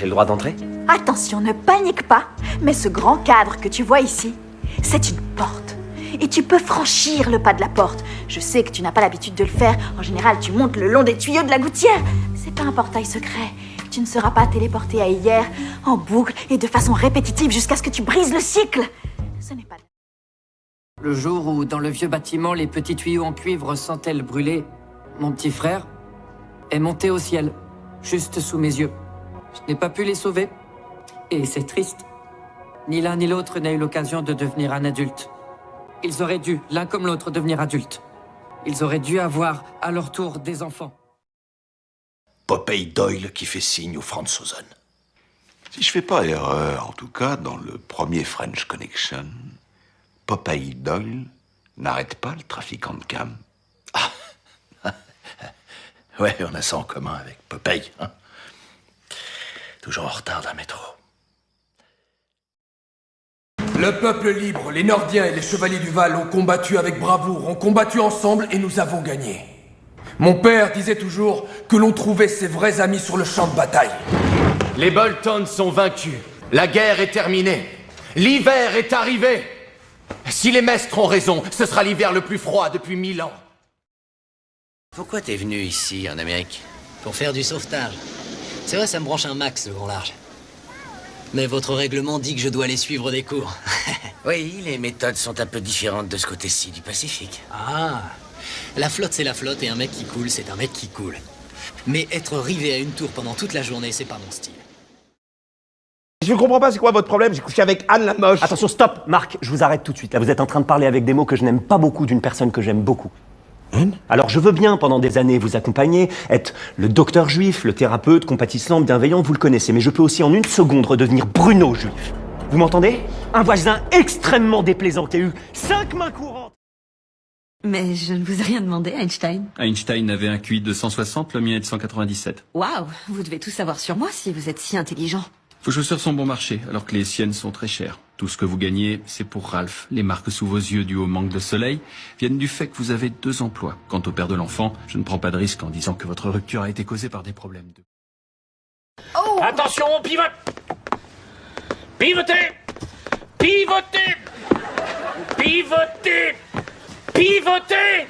J'ai le droit d'entrer? Attention, ne panique pas, mais ce grand cadre que tu vois ici, c'est une porte. Et tu peux franchir le pas de la porte. Je sais que tu n'as pas l'habitude de le faire. En général, tu montes le long des tuyaux de la gouttière. C'est pas un portail secret. Tu ne seras pas téléporté à hier, en boucle et de façon répétitive jusqu'à ce que tu brises le cycle. Ce n'est pas... Le jour où, dans le vieux bâtiment, les petits tuyaux en cuivre sentaient le brûler, mon petit frère est monté au ciel, juste sous mes yeux. Je n'ai pas pu les sauver, et c'est triste. Ni l'un ni l'autre n'a eu l'occasion de devenir un adulte. Ils auraient dû, l'un comme l'autre, devenir adultes. Ils auraient dû avoir, à leur tour, des enfants. Popeye Doyle qui fait signe aux Franzosen. Si je fais pas erreur, en tout cas, dans le premier French Connection, Popeye Doyle n'arrête pas le trafiquant de cam. Ouais, on a ça en commun avec Popeye, hein. Toujours en retard d'un métro. Le peuple libre, les Nordiens et les Chevaliers du Val ont combattu avec bravoure, ont combattu ensemble et nous avons gagné. Mon père disait toujours que l'on trouvait ses vrais amis sur le champ de bataille. Les Boltons sont vaincus. La guerre est terminée. L'hiver est arrivé. Si les maîtres ont raison, ce sera l'hiver le plus froid depuis 1000 ans. Pourquoi t'es venu ici, en Amérique? Pour faire du sauvetage. C'est vrai, ça me branche un max, le grand large. Mais votre règlement dit que je dois aller suivre des cours. Oui, les méthodes sont un peu différentes de ce côté-ci du Pacifique. Ah, la flotte, c'est la flotte, et un mec qui coule, c'est un mec qui coule. Mais être rivé à une tour pendant toute la journée, c'est pas mon style. Je ne comprends pas, c'est quoi votre problème? J'ai couché avec Anne la moche. Attention, stop, Marc, je vous arrête tout de suite. Là, vous êtes en train de parler avec des mots que je n'aime pas beaucoup d'une personne que j'aime beaucoup. Alors je veux bien, pendant des années, vous accompagner, être le docteur juif, le thérapeute, compatissant, bienveillant, vous le connaissez. Mais je peux aussi en une seconde redevenir Bruno juif. Vous m'entendez? Un voisin extrêmement déplaisant qui a eu 5 mains courantes. Mais je ne vous ai rien demandé, Einstein. Einstein avait un QI de 160, le mien est de 197. Waouh, vous devez tout savoir sur moi si vous êtes si intelligent. Vos chaussures sont bon marché, alors que les siennes sont très chères. Tout ce que vous gagnez, c'est pour Ralph. Les marques sous vos yeux dues au manque de soleil viennent du fait que vous avez 2 emplois. Quant au père de l'enfant, je ne prends pas de risque en disant que votre rupture a été causée par des problèmes de... Oh! Attention, on pivote! Pivotez! Pivotez! Pivotez! Pivotez!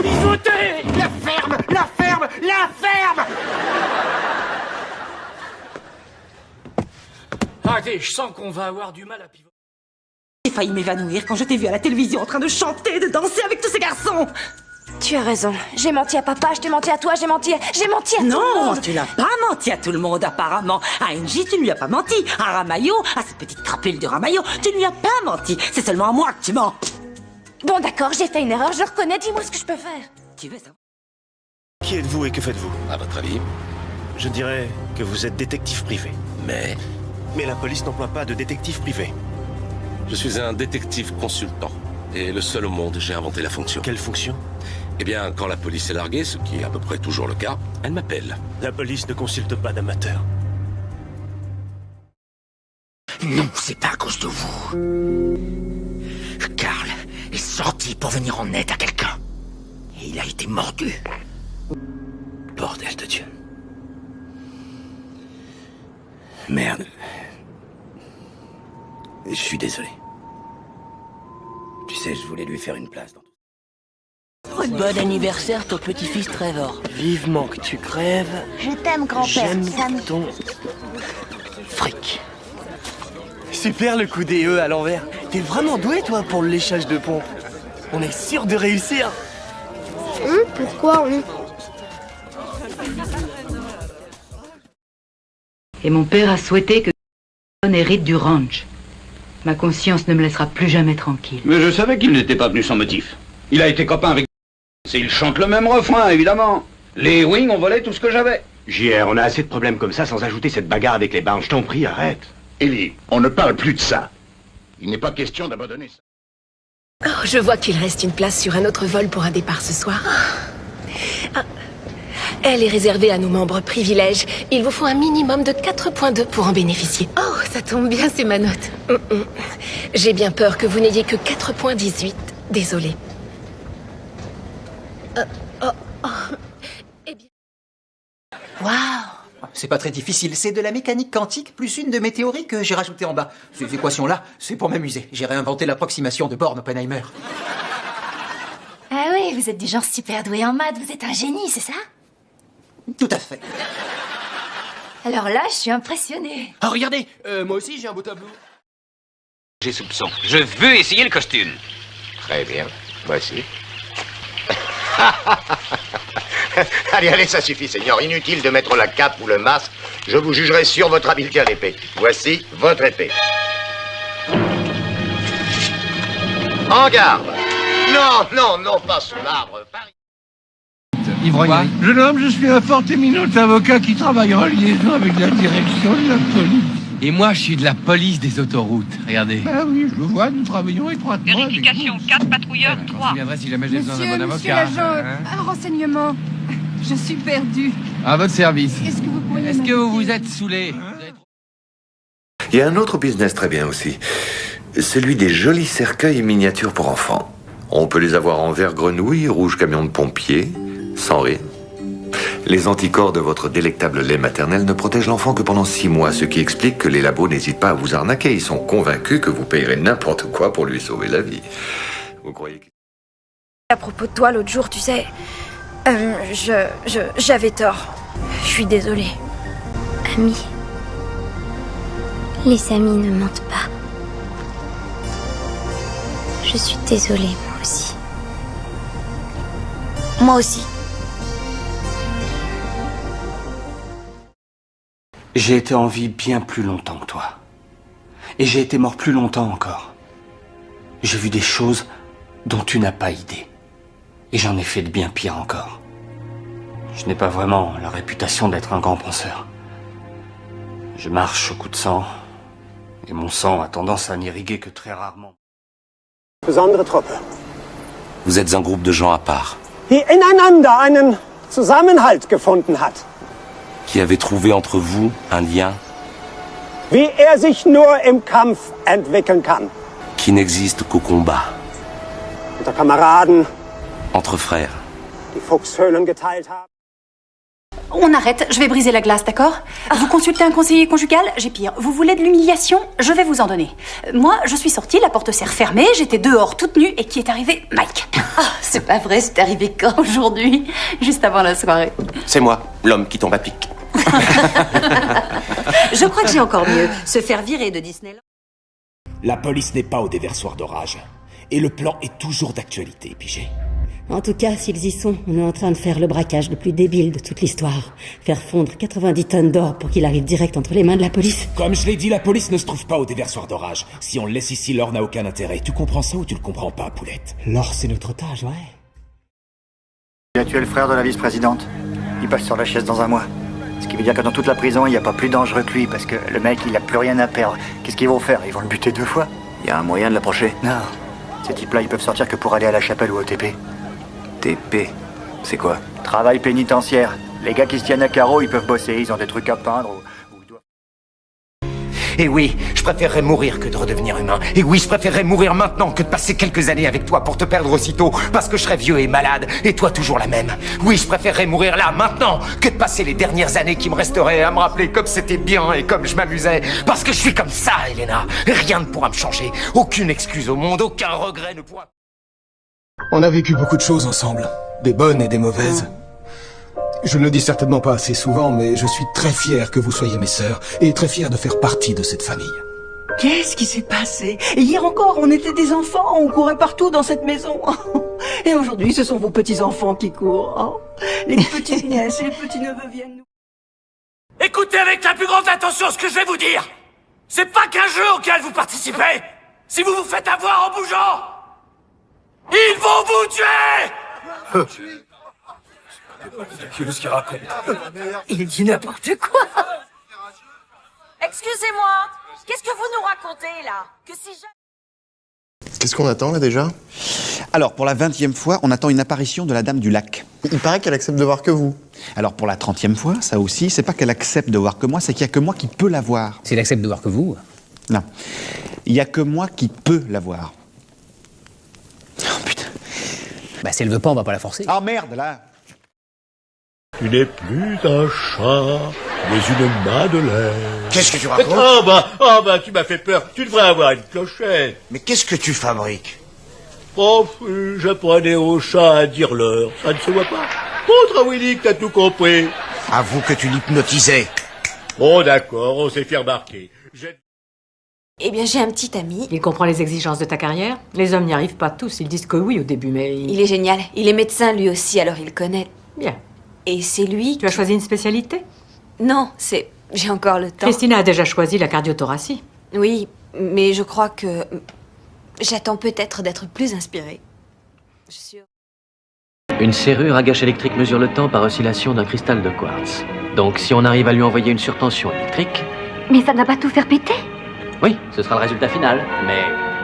Pivotez! La ferme! La ferme! La ferme! Arrêtez, je sens qu'on va avoir du mal à pivoter. J'ai failli m'évanouir quand je t'ai vu à la télévision en train de chanter, de danser avec tous ces garçons. Tu as raison. J'ai menti à papa, je t'ai menti à toi, j'ai menti à tout le monde. Non, tu n'as pas menti à tout le monde, apparemment. À Angie, tu ne lui as pas menti. À Ramayo, à cette petite crapule de Ramayo, tu ne lui as pas menti. C'est seulement à moi que tu mens. Bon, d'accord, j'ai fait une erreur, je reconnais, dis-moi ce que je peux faire. Tu veux savoir? Qui êtes-vous et que faites-vous? À votre avis? Je dirais que vous êtes détective privé. Mais la police n'emploie pas de détective privé. je suis un détective consultant. Et le seul au monde, j'ai inventé la fonction. Quelle fonction? Eh bien, quand la police est larguée, ce qui est à peu près toujours le cas, elle m'appelle. La police ne consulte pas d'amateurs. Non, c'est pas à cause de vous. Karl est sorti pour venir en aide à quelqu'un. Et il a été mordu. Bordel de Dieu. Merde. Je suis désolé. Tu sais, je voulais lui faire une place dans tout. Bon anniversaire, ton petit-fils Trevor. Vivement que tu crèves. Je t'aime, grand-père. J'aime Sam. ton... Fric. Super le coup des E à l'envers. T'es vraiment doué, toi, pour le léchage de pompe. On est sûr de réussir. Pourquoi Et mon père a souhaité que hérite du ranch. Ma conscience ne me laissera plus jamais tranquille. Mais je savais qu'il n'était pas venu sans motif. Il a été copain avec... Il chante le même refrain, évidemment. Les Wings ont volé tout ce que j'avais. JR, on a assez de problèmes comme ça sans ajouter cette bagarre avec les barnes. Je t'en prie, arrête. Ellie, on ne parle plus de ça. Il n'est pas question d'abandonner ça. Oh, je vois qu'il reste une place sur un autre vol pour un départ ce soir. Elle est réservée à nos membres privilèges. Il vous faut un minimum de 4.2 pour en bénéficier. Oh, ça tombe bien, c'est ma note. J'ai bien peur que vous n'ayez que 4.18. Désolée. Eh bien... Waouh! c'est pas très difficile. C'est de la mécanique quantique plus une de mes théories que j'ai rajoutées en bas. Ces équations-là, c'est pour m'amuser. J'ai réinventé l'approximation de Born Oppenheimer. Ah oui, vous êtes du genre super doué en maths, vous êtes un génie, c'est ça? Tout à fait. Alors là, je suis impressionnée. Oh, regardez, moi aussi j'ai un beau tableau. J'ai soupçon. Je veux essayer le costume. Très bien. Voici. Allez, allez, ça suffit, Seigneur. Inutile de mettre la cape ou le masque. Je vous jugerai sur votre habileté à l'épée. Voici votre épée. En garde. Non, non, non, pas sous l'arbre. Ivrogne. Jeune homme, je suis un fort éminent avocat qui travaille en liaison avec la direction de la police. Et moi, je suis de la police des autoroutes. Regardez. Ah oui, je le vois, nous travaillons étroitement. Vérification, 4 patrouilleurs, 3. Je viendrai si jamais j'ai besoin d'un bon avocat. Monsieur l'agent, hein. un renseignement. Je suis perdu. À votre service. Est-ce que vous pourriez Est-ce que vous vous êtes saoulé? Il y a un autre business très bien aussi. Celui des jolis cercueils miniatures pour enfants. On peut les avoir en vert grenouille, rouge camion de pompier, sans rire. Les anticorps de votre délectable lait maternel ne protègent l'enfant que pendant 6 mois, ce qui explique que les labos n'hésitent pas à vous arnaquer. Ils sont convaincus que vous payerez n'importe quoi pour lui sauver la vie. Vous croyez que... À propos de toi, l'autre jour, tu sais... j'avais tort. Je suis désolée. Ami. Les amis ne mentent pas. Je suis désolée, moi aussi. Moi aussi. J'ai été en vie bien plus longtemps que toi. Et j'ai été mort plus longtemps encore. J'ai vu des choses dont tu n'as pas idée. Et j'en ai fait de bien pire encore. Je n'ai pas vraiment la réputation d'être un grand penseur. Je marche au coup de sang, et mon sang a tendance à n'irriguer que très rarement. Besondere Truppe, Vous êtes un groupe de gens à part, die ineinander einen Zusammenhalt gefunden hat, qui avez trouvé entre vous un lien wie sich nur im Kampf entwickeln kann. qui n'existe qu'au combat, Unter Kameraden, entre frères. die Fuchshöhlen geteilt haben. On arrête, je vais briser la glace, d'accord? Vous consultez un conseiller conjugal? J'ai pire. Vous voulez de l'humiliation? Je vais vous en donner. Moi, je suis sortie, la porte s'est refermée, j'étais dehors toute nue, et qui est arrivé? Mike. Ah, c'est pas vrai, c'est arrivé quand aujourd'hui? Juste avant la soirée. C'est moi, l'homme qui tombe à pic. Je crois que j'ai encore mieux. Se faire virer de Disneyland. La police n'est pas au déversoir d'orage. Et le plan est toujours d'actualité, pigé. En tout cas, s'ils y sont, on est en train de faire le braquage le plus débile de toute l'histoire. Faire fondre 90 tonnes d'or pour qu'il arrive direct entre les mains de la police. Comme je l'ai dit, la police ne se trouve pas au déversoir d'orage. Si on le laisse ici, l'or n'a aucun intérêt. Tu comprends ça ou tu le comprends pas, Poulette? L'or, c'est notre otage, ouais. Il a tué le frère de la vice-présidente. Il passe sur la chaise dans un mois. Ce qui veut dire que dans toute la prison, il n'y a pas plus dangereux que lui, parce que le mec, il a plus rien à perdre. Qu'est-ce qu'ils vont faire? Ils vont le buter 2 fois? Il y a un moyen de l'approcher? Non. Ces types-là, ils peuvent sortir que pour aller à la chapelle ou au TP. TP? C'est quoi? Travail pénitentiaire. Les gars qui se tiennent à carreau, ils peuvent bosser, ils ont des trucs à peindre Et oui, je préférerais mourir que de redevenir humain. Et oui, je préférerais mourir maintenant que de passer quelques années avec toi pour te perdre aussitôt, parce que je serais vieux et malade, et toi toujours la même. Oui, je préférerais mourir là, maintenant, que de passer les dernières années qui me resteraient à me rappeler comme c'était bien et comme je m'amusais. Parce que je suis comme ça, Elena. Rien ne pourra me changer. Aucune excuse au monde, aucun regret ne pourra... On a vécu beaucoup de choses ensemble, des bonnes et des mauvaises. Je ne le dis certainement pas assez souvent, mais je suis très fier que vous soyez mes sœurs, et très fier de faire partie de cette famille. Qu'est-ce qui s'est passé? Hier encore, on était des enfants, on courait partout dans cette maison. Et aujourd'hui, ce sont vos petits-enfants qui courent. Les petites-nièces et les petits-neveux viennent nous... Écoutez avec la plus grande attention ce que je vais vous dire. C'est pas qu'un jeu auquel vous participez. Si vous vous faites avoir en bougeant, ils vont vous tuer. Qu'est-ce qu'il raconte? Il dit n'importe quoi. Excusez-moi, qu'est-ce que vous nous racontez là? Que si Qu'est-ce qu'on attend là déjà? Alors, pour la 20e fois, on attend une apparition de la Dame du Lac. Il paraît qu'elle accepte de voir que vous. Alors, pour la 30e fois, ça aussi, c'est pas qu'elle accepte de voir que moi, c'est qu'il y a que moi qui peux la voir. Si elle accepte de voir que vous? Non. Il y a que moi qui peux la voir. Oh putain. Bah, si elle veut pas, on va pas la forcer. Oh merde, là. Tu n'es plus un chat, Tu es une madeleine. Qu'est-ce que tu racontes? Oh bah, tu m'as fait peur. Tu devrais avoir une clochette. Mais qu'est-ce que tu fabriques? Oh, j'apprenais au chat à dire l'heure. Ça ne se voit pas. Montre à Willy que t'as tout compris. Avoue que tu l'hypnotisais. Bon, d'accord, on s'est fait remarquer. Eh bien, j'ai un petit ami. Il comprend les exigences de ta carrière. Les hommes n'y arrivent pas tous. Ils disent que oui au début, mais... Il est génial. Il est médecin lui aussi, alors il connaît. Bien. Et c'est lui... Tu as choisi une spécialité? Non, c'est... J'ai encore le temps. Christina a déjà choisi la cardiothoracie. Oui, mais je crois que... J'attends peut-être d'être plus inspirée. Je suis... Une serrure à gâche électrique mesure le temps par oscillation d'un cristal de quartz. Donc si on arrive à lui envoyer une surtension électrique... Mais ça n'a pas tout faire péter? Oui, ce sera le résultat final. Mais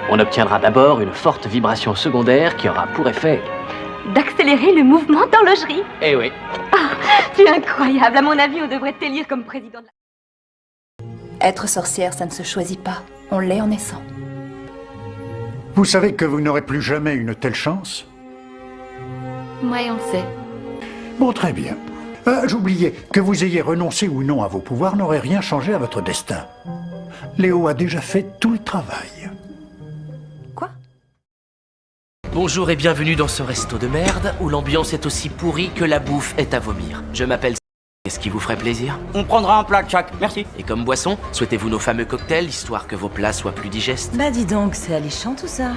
on obtiendra d'abord une forte vibration secondaire qui aura pour effet... D'accélérer le mouvement d'horlogerie. Eh oui. Tu es incroyable. À mon avis, on devrait t'élire comme président de la... Être sorcière, ça ne se choisit pas. On l'est en naissant. Vous savez que vous n'aurez plus jamais une telle chance? Ouais, on le sait. Bon, très bien. J'oubliais, que vous ayez renoncé ou non à vos pouvoirs n'aurait rien changé à votre destin. Léo a déjà fait tout le travail. Bonjour et bienvenue dans ce resto de merde où l'ambiance est aussi pourrie que la bouffe est à vomir. Je m'appelle... Qu'est-ce qui vous ferait plaisir? On prendra un plat de chaque, merci. Et comme boisson, souhaitez-vous nos fameux cocktails, histoire que vos plats soient plus digestes? Bah dis donc, c'est alléchant tout ça.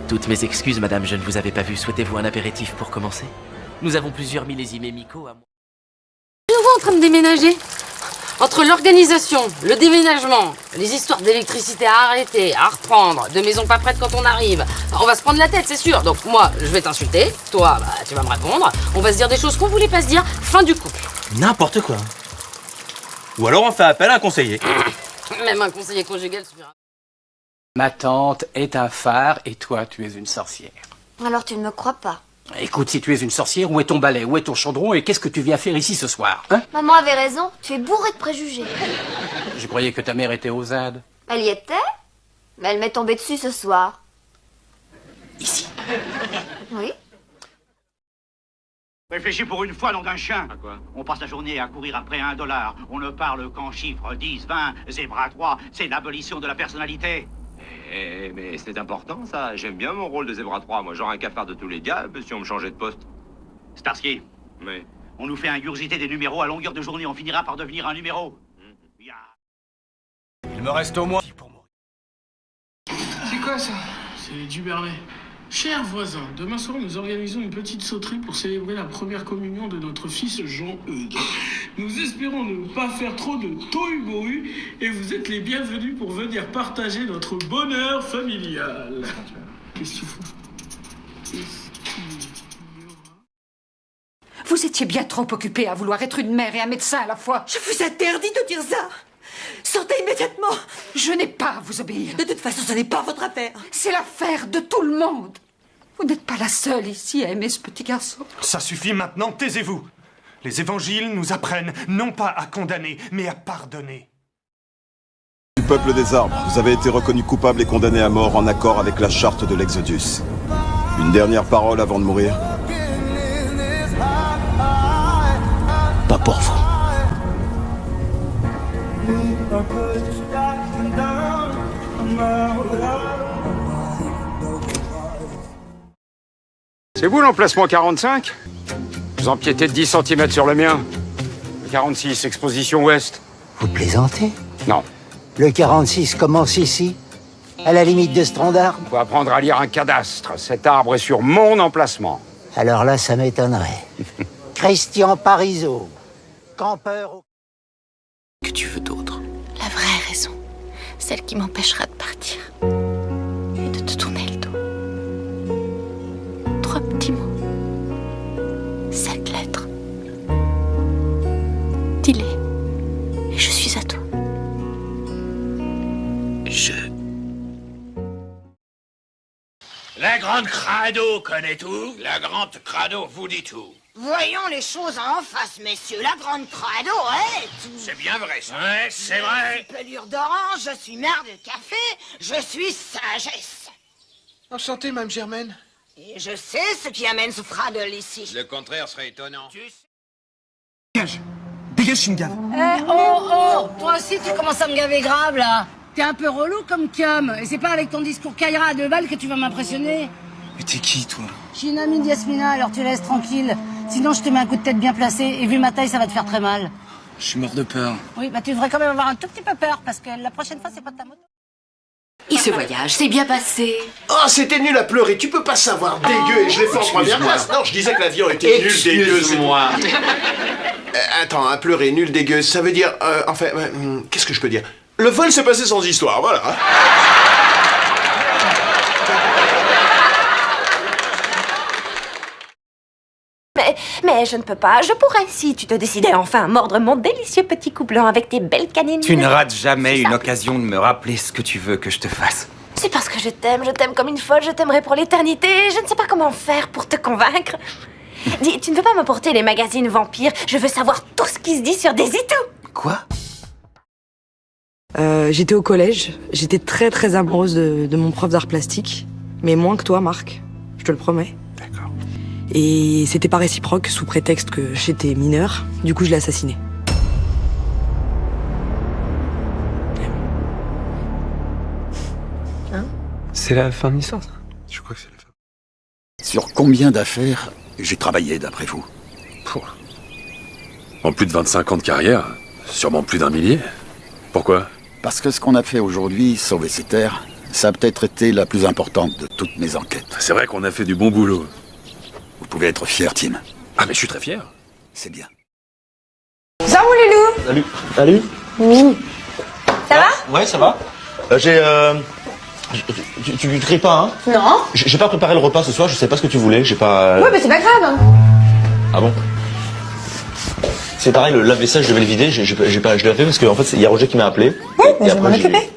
Toutes mes excuses, madame, je ne vous avais pas vu. Souhaitez-vous un apéritif pour commencer? Nous avons plusieurs millésimes Miko à moi. Je vous vois en train de déménager. Entre l'organisation, le déménagement, les histoires d'électricité à arrêter, à reprendre, de maisons pas prêtes quand on arrive, on va se prendre la tête, c'est sûr. Donc moi, je vais t'insulter, toi, bah, tu vas me répondre, on va se dire des choses qu'on voulait pas se dire, fin du couple. N'importe quoi. Ou alors on fait appel à un conseiller. Même un conseiller conjugal suffira. Ma tante est un phare et toi, tu es une sorcière. Alors tu ne me crois pas? Écoute, si tu es une sorcière, où est ton balai, où est ton chaudron et qu'est-ce que tu viens faire ici ce soir, hein? Maman avait raison, tu es bourré de préjugés. Je croyais que ta mère était aux Indes. Elle y était, mais elle m'est tombée dessus ce soir. Ici. Oui. Réfléchis pour une fois, nom d'un chien. À quoi? On passe la journée à courir après $1. On ne parle qu'en chiffres 10, 20, Zebra 3. C'est l'abolition de la personnalité. Mais c'est important, ça. J'aime bien mon rôle de Zebra 3. Moi, j'aurais un cafard de tous les diables si on me changeait de poste. Starsky. Mais... On nous fait ingurgiter des numéros à longueur de journée. On finira par devenir un numéro. Il me reste au moins... C'est quoi ça? C'est du Bernet. Cher voisin, demain soir nous organisons une petite sauterie pour célébrer la première communion de notre fils Jean-Eudes. Nous espérons ne pas faire trop de tohu-bohu et vous êtes les bienvenus pour venir partager notre bonheur familial. Qu'est-ce que tu fous? Vous étiez bien trop occupé à vouloir être une mère et un médecin à la fois. Je vous interdis de dire ça. Sortez immédiatement. Je n'ai pas à vous obéir. De toute façon, ce n'est pas votre affaire. C'est l'affaire de tout le monde. Vous n'êtes pas la seule ici à aimer ce petit garçon. Ça suffit maintenant, taisez-vous. Les évangiles nous apprennent non pas à condamner, mais à pardonner. Du peuple des arbres, vous avez été reconnu coupable et condamné à mort en accord avec la charte de l'Exodus. Une dernière parole avant de mourir? Pas pour vous. C'est vous l'emplacement 45? Vous empiétez de 10 cm sur le mien. Le 46, exposition ouest. Vous plaisantez? Non. Le 46 commence ici, à la limite de Strandard. Faut apprendre à lire un cadastre. Cet arbre est sur mon emplacement. Alors là, ça m'étonnerait. Christian Parizeau, campeur au... Que tu veux d'autre? La vraie raison. Celle qui m'empêchera de partir. Et de te tourner le dos. 3 petits mots. 7 lettres. Dis-les. Et je suis à toi. La grande crado connaît tout. La grande crado vous dit tout. Voyons les choses en face, messieurs. La grande crado, ouais, tout. C'est bien vrai, ça. Ouais, c'est vrai. Je suis pelure d'orange, je suis mère de café, je suis sagesse. Enchanté, Mme Germaine. Et je sais ce qui amène ce fradel ici. Le contraire serait étonnant. Dégage! gueule, je suis une gave. Oh, toi aussi tu commences à me gaver grave là. T'es un peu relou comme cum, et c'est pas avec ton discours Kaira à 2 balles que tu vas m'impressionner. Mais t'es qui, toi? Je suis une amie de Yasmina, alors tu laisses tranquille. Sinon je te mets un coup de tête bien placé, et vu ma taille ça va te faire très mal. Je suis mort de peur. Oui, bah tu devrais quand même avoir un tout petit peu peur, parce que la prochaine fois c'est pas de ta moto. Et ce voyage s'est bien passé. Oh, c'était nul à pleurer, tu peux pas savoir, dégueu, et je l'ai fait en première classe. Non, je disais que l'avion était nul, dégueu, Excuse-moi. Attends, à pleurer, nul, dégueu, ça veut dire... enfin, qu'est-ce que je peux dire? Le vol s'est passé sans histoire, voilà. Mais je ne peux pas. Je pourrais si tu te décidais enfin à mordre mon délicieux petit cou blanc avec tes belles canines. Tu ne rates jamais une occasion de me rappeler ce que tu veux que je te fasse. C'est parce que je t'aime comme une folle, je t'aimerai pour l'éternité. Je ne sais pas comment faire pour te convaincre. Dis, tu ne veux pas m'apporter les magazines vampires? Je veux savoir tout ce qui se dit sur des itous. Quoi? J'étais au collège, j'étais très amoureuse de mon prof d'art plastique, mais moins que toi, Marc, je te le promets. D'accord. Et c'était pas réciproque, sous prétexte que j'étais mineure, du coup je l'ai assassiné. Hein? C'est la fin de l'histoire, ça? Je crois que c'est la fin. Sur combien d'affaires j'ai travaillé, d'après vous? En plus de 25 ans de carrière, sûrement plus d'1 millier. Pourquoi? Parce que ce qu'on a fait aujourd'hui, sauver ces terres, ça a peut-être été la plus importante de toutes mes enquêtes. C'est vrai qu'on a fait du bon boulot. Vous pouvez être fier, Tim. Ah mais je suis très fier. C'est bien. Ça mon loulou? Salut. Oui. Ça va? Ouais, ça va. Tu cries pas, hein? Non. J'ai pas préparé le repas ce soir, je sais pas ce que tu voulais, j'ai pas... Ouais, mais c'est pas grave. Hein. Ah bon? C'est pareil, le lave-vaisselle, je devais le vider, je l'ai fait parce qu'en fait, il y a Roger qui m'a appelé. Oui, mais je vais m'en occuper.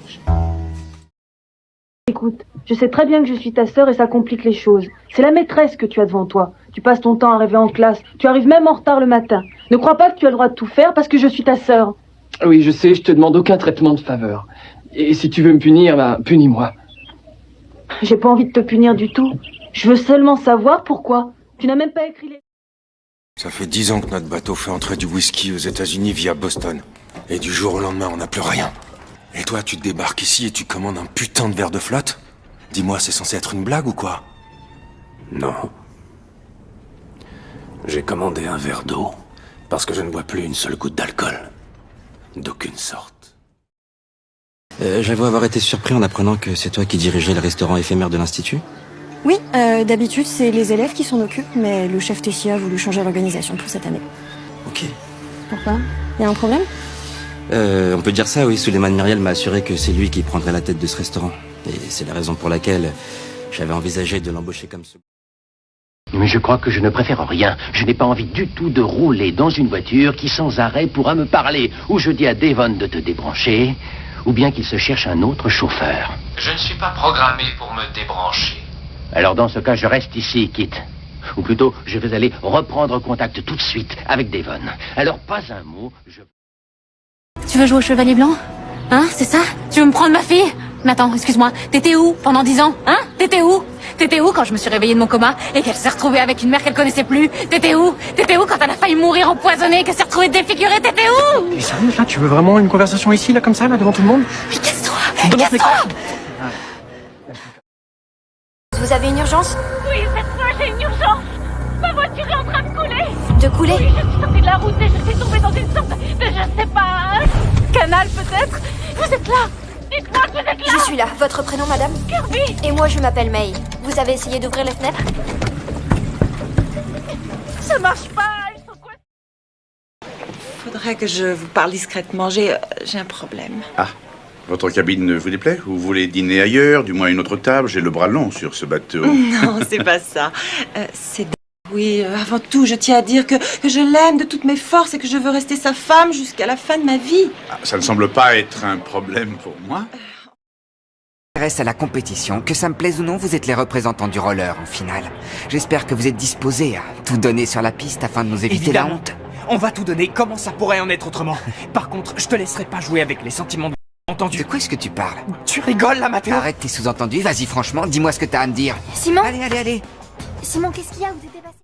Écoute, je sais très bien que je suis ta sœur et ça complique les choses. C'est la maîtresse que tu as devant toi. Tu passes ton temps à rêver en classe. Tu arrives même en retard le matin. Ne crois pas que tu as le droit de tout faire parce que je suis ta sœur. Oui, je sais, je te demande aucun traitement de faveur. Et si tu veux me punir, bah, punis-moi. J'ai pas envie de te punir du tout. Je veux seulement savoir pourquoi. Tu n'as même pas écrit les... Ça fait 10 ans que notre bateau fait entrer du whisky aux États-Unis via Boston. Et du jour au lendemain, on n'a plus rien. Et toi, tu te débarques ici et tu commandes un putain de verre de flotte? Dis-moi, c'est censé être une blague ou quoi? Non. J'ai commandé un verre d'eau parce que je ne bois plus une seule goutte d'alcool. D'aucune sorte. J'avoue avoir été surpris en apprenant que c'est toi qui dirigeais le restaurant éphémère de l'Institut. Oui, d'habitude c'est les élèves qui s'en occupent, mais le chef Tessia a voulu changer l'organisation pour cette année. Ok. Pourquoi? Y a un problème? On peut dire ça, oui. Souleymane Myriel m'a assuré que c'est lui qui prendrait la tête de ce restaurant. Et c'est la raison pour laquelle j'avais envisagé de l'embaucher comme second. Mais je crois que je ne préfère rien. Je n'ai pas envie du tout de rouler dans une voiture qui sans arrêt pourra me parler. Ou je dis à Devon de te débrancher, ou bien qu'il se cherche un autre chauffeur. Je ne suis pas programmé pour me débrancher. Alors dans ce cas, je reste ici, Kit. Ou plutôt, je vais aller reprendre contact tout de suite avec Devon. Alors pas un mot, je... Tu veux jouer au chevalier blanc? Hein, c'est ça? Tu veux me prendre ma fille? Mais attends, excuse-moi, t'étais où pendant 10 ans? Hein? T'étais où? T'étais où quand je me suis réveillée de mon coma et qu'elle s'est retrouvée avec une mère qu'elle connaissait plus? T'étais où? T'étais où quand elle a failli mourir empoisonnée et qu'elle s'est retrouvée défigurée? T'étais où? Mais sérieux, là, tu veux vraiment une conversation ici, là, comme ça, là, devant tout le monde? Mais casse-toi! Casse-toi! Vous avez une urgence? Oui, cette fois j'ai une urgence. Ma voiture est en train de couler. De couler? Oui, je suis sortie de la route et je suis tombée dans une sorte de je sais pas, canal peut-être. Vous êtes là. Dites-moi que vous êtes là. Je suis là. Votre prénom, madame? Kirby. Et moi, je m'appelle May. Vous avez essayé d'ouvrir les fenêtres? Ça marche pas. Ils sont quoi? Faudrait que je vous parle discrètement. J'ai un problème. Ah, votre cabine vous déplaît? Vous voulez dîner ailleurs, du moins à une autre table? J'ai le bras long sur ce bateau. Non, c'est pas ça. C'est... Oui, avant tout, je tiens à dire que je l'aime de toutes mes forces et que je veux rester sa femme jusqu'à la fin de ma vie. Ah, ça ne semble pas être un problème pour moi. Reste à la compétition, que ça me plaise ou non, vous êtes les représentants du roller en finale. J'espère que vous êtes disposés à tout donner sur la piste afin de nous éviter la honte. On va tout donner, comment ça pourrait en être autrement? Par contre, je te laisserai pas jouer avec les sentiments de... Entendu? De quoi est-ce que tu parles? Tu rigoles là, Mathéo? Arrête tes sous-entendus, vas-y franchement, dis-moi ce que t'as à me dire. Simon? Allez. Simon, qu'est-ce qu'il y a? Vous étiez passé?